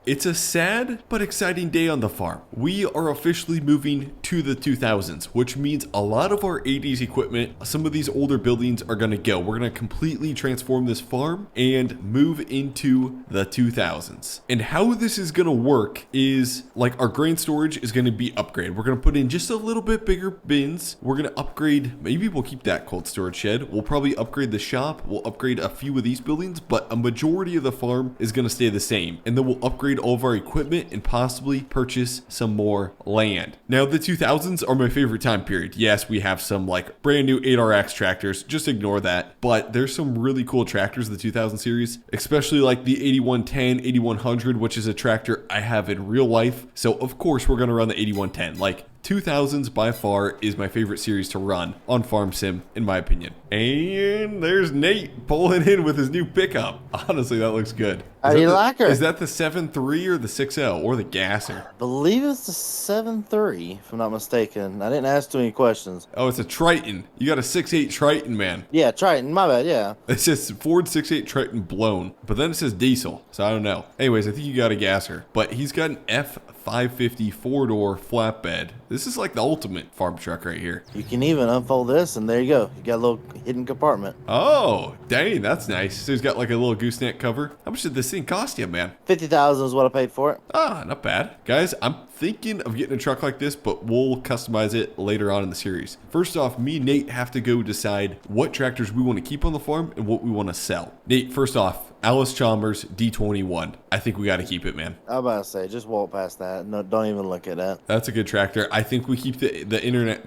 It's a sad but exciting day on the farm. We are officially moving to the 2000s, which means a lot of our 80s equipment, some of these older buildings are going to go. We're going to completely transform this farm and move into the 2000s. And how this is going to work is like our grain storage is going to be upgraded. We're going to put in just a little bit bigger bins. We're going to upgrade, maybe we'll keep that cold storage shed. We'll probably upgrade the shop. We'll upgrade a few of these buildings, but a majority of the farm is going to stay the same. And then we'll upgrade all of our equipment and possibly purchase some more land. Now, the 2000s are my favorite time period. Yes, we have some like brand new 8RX tractors. Just ignore that. But there's some really cool tractors in the 2000 series, especially like the 8110, 8100, which is a tractor I have in real life. So of course we're going to run the 8110. Like 2000s by far is my favorite series to run on Farm Sim, in my opinion. And there's Nate pulling in with his new pickup. Honestly, that looks good. How do you like her? Is that the 7.3 or the 6L or the gasser? I believe it's the 7.3, if I'm not mistaken. I didn't ask too many questions. Oh, it's a Triton. You got a 6.8 Triton, man. Yeah, Triton. My bad, yeah. It says Ford 6.8 Triton blown, but then it says diesel, so I don't know. Anyways, I think you got a gasser, but he's got an F550 four-door flatbed. This is like the ultimate farm truck right here. You can even unfold this, and there you go. You got a little hidden compartment. Oh, dang, that's nice. So he's got like a little gooseneck cover. How much did this thing cost you, man? $50,000 is what I paid for it. Ah, not bad. Guys, I'm thinking of getting a truck like this, but we'll customize it later on in the series. First off, me and Nate have to go decide what tractors we want to keep on the farm and what we want to sell. Nate, first off, Alice Chalmers D21. I think we got to keep it, man. I was about to say, just walk past that. No, don't even look at that. That's a good tractor. I think we keep the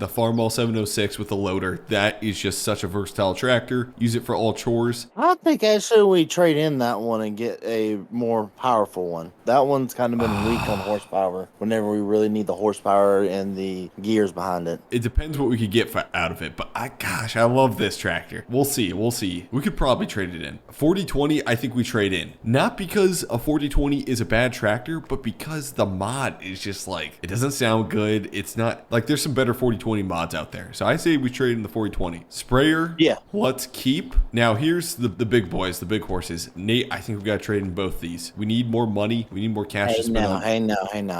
Farmall 706 with the loader. That is just such a versatile tractor. Use it for all chores. I think actually we trade in that one and get a more powerful one. That one's kind of been weak on horsepower whenever we really need the horsepower and the gears behind it. It depends what we could get out of it, but gosh, I love this tractor. We'll see. We could probably trade it in. 4020, I think we trade in. Not because a 4020 is a bad tractor, but because the mod is just like, it doesn't sound good. It's not, like there's some better 4020 mods out there. So I say we trade in the 4020. Sprayer, yeah. Let's keep. Now here's the big boys, the big horses. Nate, I think we got to trade in both these. We need more money. We need more cash to spend on. Hey, no.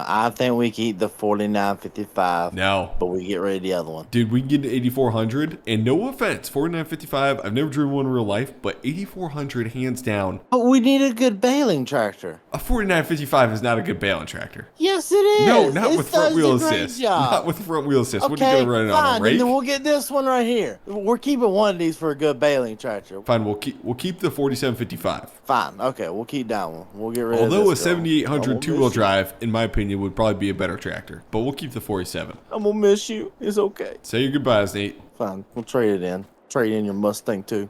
I think we keep the 4955. No. But we get rid of the other one. Dude, we can get an 8400, and no offense, 4955, I've never driven one in real life, but 8400 hands down. But we need a good baling tractor. A 4955 is not a good baling tractor. Yes, it is. No, not with front wheel great assist. job. Not with front wheel assist. Okay, What are you going to run it on, a rake? And then we'll get this one right here. We're keeping one of these for a good baling tractor. Fine, we'll keep the 4755. Fine, okay, we'll keep that one. We'll get rid of this. Although a 7800 two-wheel drive, in my opinion, would probably be a better tractor, but we'll keep the 47. I'm gonna miss you. It's okay. Say your goodbyes, Nate. Fine, we'll trade it in. Trade in your Mustang too.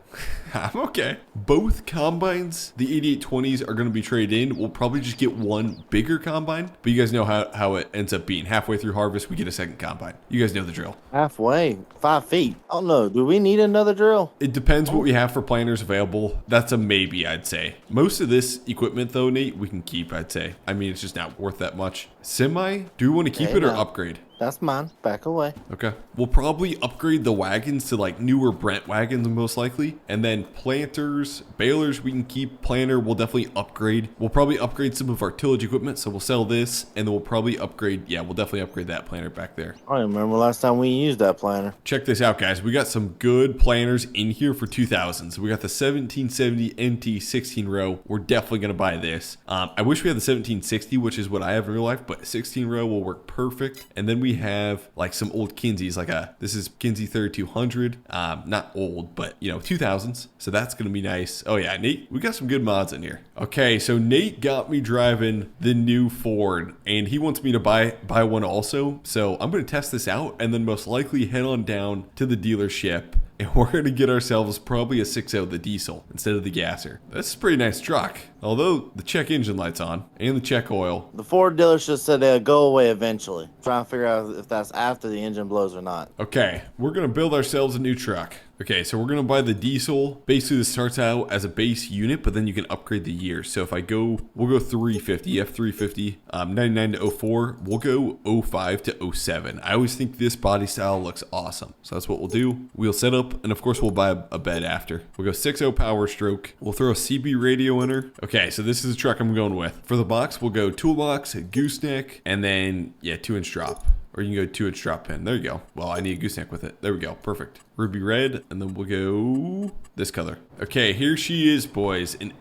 I'm okay. Both combines, the 8820s, are going to be traded in. We'll probably just get one bigger combine, but you guys know how it ends up being. Halfway through harvest, we get a second combine. You guys know the drill. Halfway, 5 feet. I don't know. Do we need another drill? It depends what we have for planters available. That's a maybe, I'd say. Most of this equipment, though, Nate, we can keep, I'd say. I mean, it's just not worth that much. Semi, do we want to keep it or upgrade? That's mine. Back away. Okay. We'll probably upgrade the wagons to like newer Brent wagons most likely. And then planters, balers we can keep. Planter we'll definitely upgrade. We'll probably upgrade some of our tillage equipment. So we'll sell this and then we'll probably upgrade. Yeah, we'll definitely upgrade that planter back there. I don't remember last time we used that planter. Check this out, guys. We got some good planters in here for 2000s. We got the 1770 NT 16 row. We're definitely going to buy this. I wish we had the 1760, which is what I have in real life, but 16 row will work perfect. And then we have like some old Kinseys, like this is Kinsey 3200, not old, but you know, 2000s. So that's going to be nice. Oh yeah, Nate, we got some good mods in here. Okay, so Nate got me driving the new Ford and he wants me to buy one also. So I'm going to test this out and then most likely head on down to the dealership. And we're going to get ourselves probably a 6.0, the diesel, instead of the gasser. That's a pretty nice truck. Although the check engine light's on and the check oil. The Ford dealership said they'll go away eventually. Trying to figure out if that's after the engine blows or not. Okay, we're going to build ourselves a new truck. Okay, so we're gonna buy the diesel. Basically, this starts out as a base unit, but then you can upgrade the years. So if I go, we'll go 350, F350, 99 to 04. We'll go 05 to 07. I always think this body style looks awesome. So that's what we'll do. We'll set up, and of course, we'll buy a bed after. We'll go 6.0 power stroke. We'll throw a CB radio in her. Okay, so this is the truck I'm going with. For the box, we'll go toolbox, gooseneck, and then, yeah, 2-inch drop. Or you can go 2-inch drop pin. There you go. Well, I need a gooseneck with it. There we go. Perfect. Ruby red. And then we'll go this color. Okay, here she is, boys. An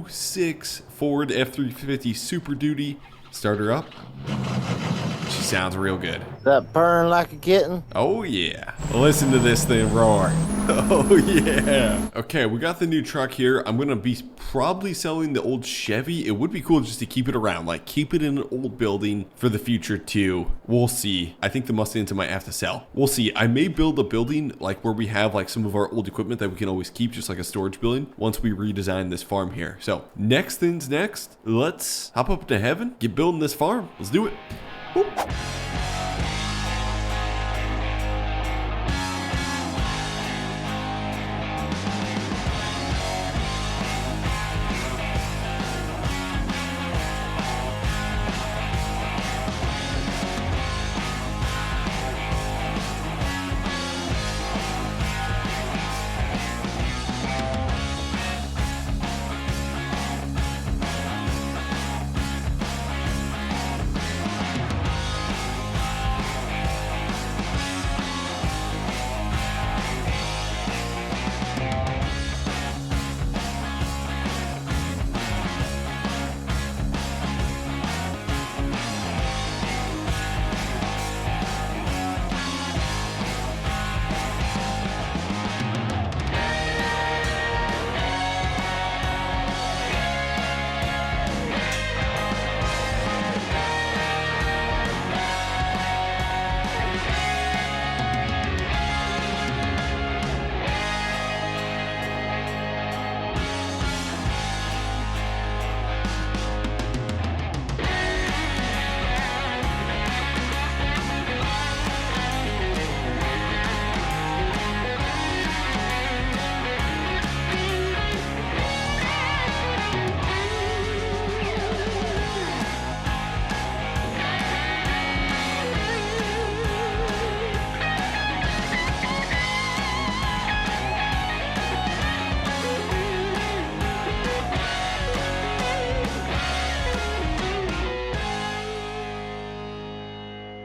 06 Ford F350 Super Duty. Start her up. She sounds real good. That purring like a kitten? Oh, yeah. Listen to this thing roar. Oh, yeah. Okay, we got the new truck here. I'm going to be probably selling the old Chevy. It would be cool just to keep it around. Like, keep it in an old building for the future, too. We'll see. I think the Mustangs I might have to sell. We'll see. I may build a building, like, where we have, like, some of our old equipment that we can always keep, just like a storage building, once we redesign this farm here. So, next things next. Let's hop up to heaven, get building this farm. Let's do it. Whoop.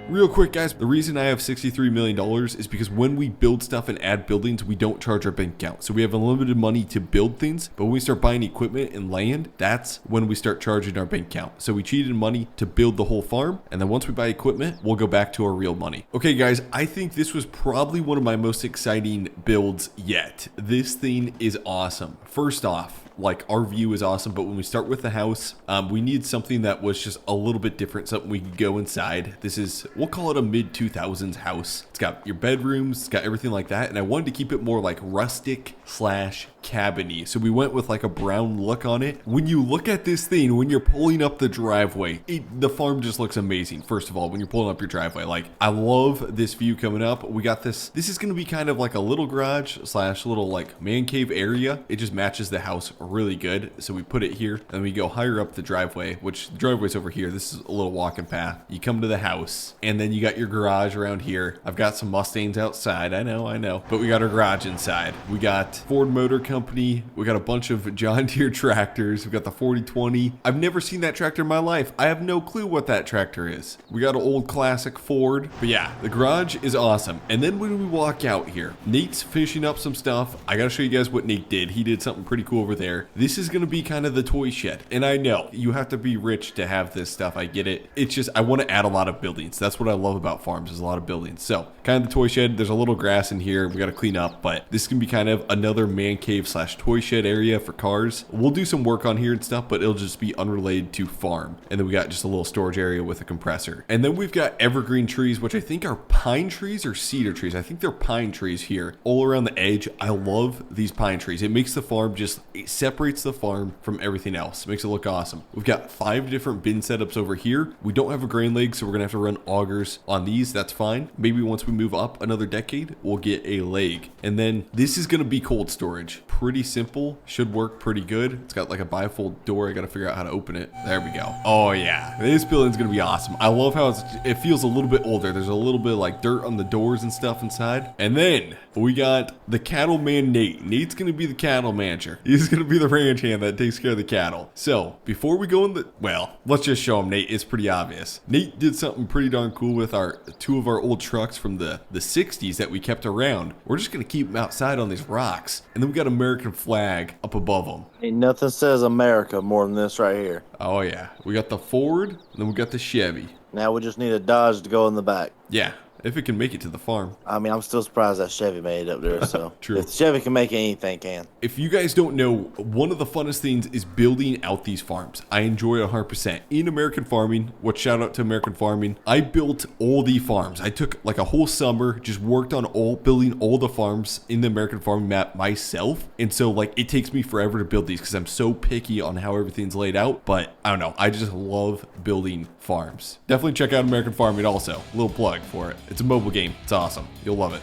Real quick, guys, the reason I have $63 million is because when we build stuff and add buildings, we don't charge our bank account. So we have unlimited money to build things, but when we start buying equipment and land, that's when we start charging our bank account. So we cheated money to build the whole farm, and then once we buy equipment, we'll go back to our real money. Okay, guys, I think this was probably one of my most exciting builds yet. This thing is awesome. First off, like, our view is awesome, but when we start with the house, we need something that was just a little bit different, something we could go inside. This is, we'll call it a mid-2000s house. It's got your bedrooms, it's got everything like that, and I wanted to keep it more like rustic slash cabiny. So we went with like a brown look on it. When you look at this thing, when you're pulling up the driveway, the farm just looks amazing. First of all, when you're pulling up your driveway, like, I love this view coming up. We got this is going to be kind of like a little garage slash little like man cave area. It just matches the house really good. So we put it here, and we go higher up the driveway, which the driveway's over here. This is a little walking path. You come to the house, and then you got your garage around here. I've got some Mustangs outside. I know, but we got our garage inside. We got Ford Motor Company. We got a bunch of John Deere tractors. We got the 4020. I've never seen that tractor in my life. I have no clue what that tractor is. We got an old classic Ford. But yeah, the garage is awesome. And then when we walk out here, Nate's finishing up some stuff. I gotta show you guys what Nate did. He did something pretty cool over there. This is gonna be kind of the toy shed. And I know you have to be rich to have this stuff. I get it. It's just, I want to add a lot of buildings. That's what I love about farms, is a lot of buildings. So kind of the toy shed. There's a little grass in here we got to clean up, but this can be kind of another man cave slash toy shed area for cars. We'll do some work on here and stuff, but it'll just be unrelated to farm. And then we got just a little storage area with a compressor. And then we've got evergreen trees, which I think are pine trees or cedar trees. I think they're pine trees here all around the edge. I love these pine trees. It makes the farm just separates the farm from everything else. Makes it look awesome. We've got 5 different bin setups over here. We don't have a grain leg, so we're gonna have to run augers on these. That's fine. Maybe once we move up another decade, we'll get a leg. And then this is gonna be cold storage. Pretty simple, should work pretty good. It's got like a bifold door. I gotta figure out how to open it. There we go. Oh yeah, this building's gonna be awesome. I love how it feels a little bit older. There's a little bit of like dirt on the doors and stuff inside. And then we got the cattleman Nate. Nate's gonna be the cattle manager. He's gonna be the ranch hand that takes care of the cattle. So before we go in well, let's just show him Nate. It's pretty obvious. Nate did something pretty darn cool with our 2 of our old trucks from the 60s that we kept around. We're just gonna keep them outside on these rocks. And then we got American flag up above them. Ain't nothing says America more than this right here. Oh yeah, we got the Ford, and then we got the Chevy. Now we just need a Dodge to go in the back. Yeah, if it can make it to the farm. I mean, I'm still surprised that Chevy made it up there. So True. If Chevy can make it, anything can. If you guys don't know, one of the funnest things is building out these farms. I enjoy it 100%. In American farming, what shout out to American farming, I built all the farms. I took like a whole summer, just worked on building all the farms in the American farming map myself. And so like it takes me forever to build these because I'm so picky on how everything's laid out. But I don't know, I just love building farms. Definitely check out American farming also. A little plug for it. It's a mobile game. It's awesome. You'll love it.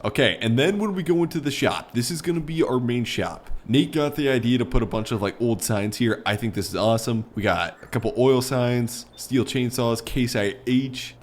Okay, and then when we go into the shop, this is going to be our main shop. Nate got the idea to put a bunch of like old signs here. I think this is awesome. We got a couple oil signs, steel chainsaws, Case IH,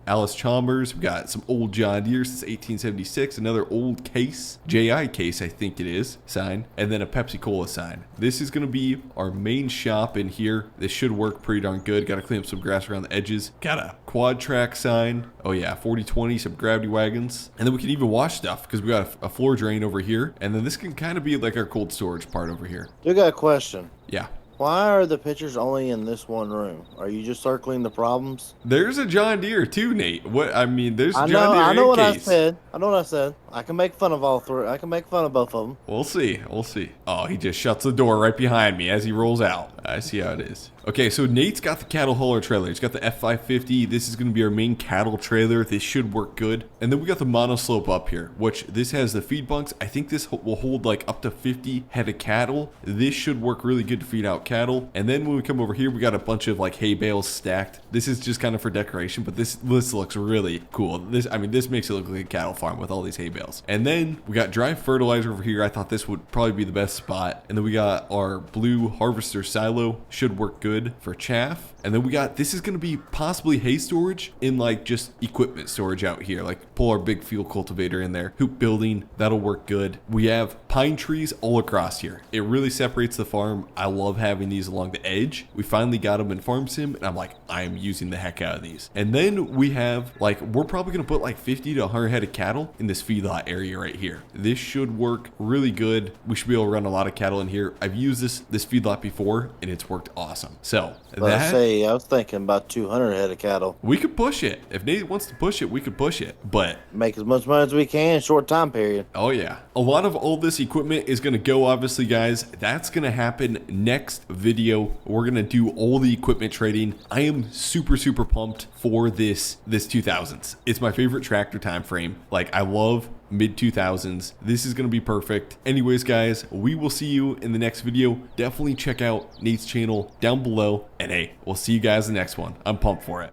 Alice Chalmers. We got some old John Deere since 1876, another old Case, JI Case I think it is, sign, and then a Pepsi Cola sign. This is going to be our main shop in here. This should work pretty darn good. Got to clean up some grass around the edges. Got a quad track sign. Oh yeah, 4020, some gravity wagons. And then we can even wash stuff because we got a floor drain over here. And then this can kind of be like our cold storage part over here. You got a question. Yeah. Why are the pictures only in this one room? Are you just circling the problems? There's a John Deere too, Nate. What I mean, there's I John Deere. I know and what I Case. said. I know what I said. I can make fun of all 3. I can make fun of both of them. We'll see. We'll see. Oh, he just shuts the door right behind me as he rolls out. I see how it is. Okay, so Nate's got the cattle hauler trailer. He's got the F550. This is going to be our main cattle trailer. This should work good. And then we got the monoslope up here, which this has the feed bunks. I think this will hold like up to 50 head of cattle. This should work really good to feed out cattle. And then when we come over here, we got a bunch of like hay bales stacked. This is just kind of for decoration, but this looks really cool. This makes it look like a cattle farm with all these hay bales. And then we got dry fertilizer over here. I thought this would probably be the best spot. And then we got our blue harvester silo. Should work good for chaff. And then we got, this is going to be possibly hay storage in like just equipment storage out here. Like pull our big field cultivator in there, hoop building, that'll work good. We have pine trees all across here. It really separates the farm. I love having these along the edge. We finally got them in Farm Sim and I'm like, I am using the heck out of these. And then we have like, we're probably going to put like 50 to 100 head of cattle in this feedlot area right here. This should work really good. We should be able to run a lot of cattle in here. I've used this feedlot before and it's worked awesome. So I was thinking about 200 head of cattle. We could push it. If Nate wants to push it, we could push it. But make as much money as we can in short time period. Oh yeah. A lot of all this equipment is going to go, obviously, guys. That's going to happen next video. We're going to do all the equipment trading. I am super pumped for this 2000s. It's my favorite tractor time frame. Like, I love mid 2000s. This is going to be perfect. Anyways, guys, we will see you in the next video. Definitely check out Nate's channel down below. And hey, we'll see you guys in the next one. I'm pumped for it.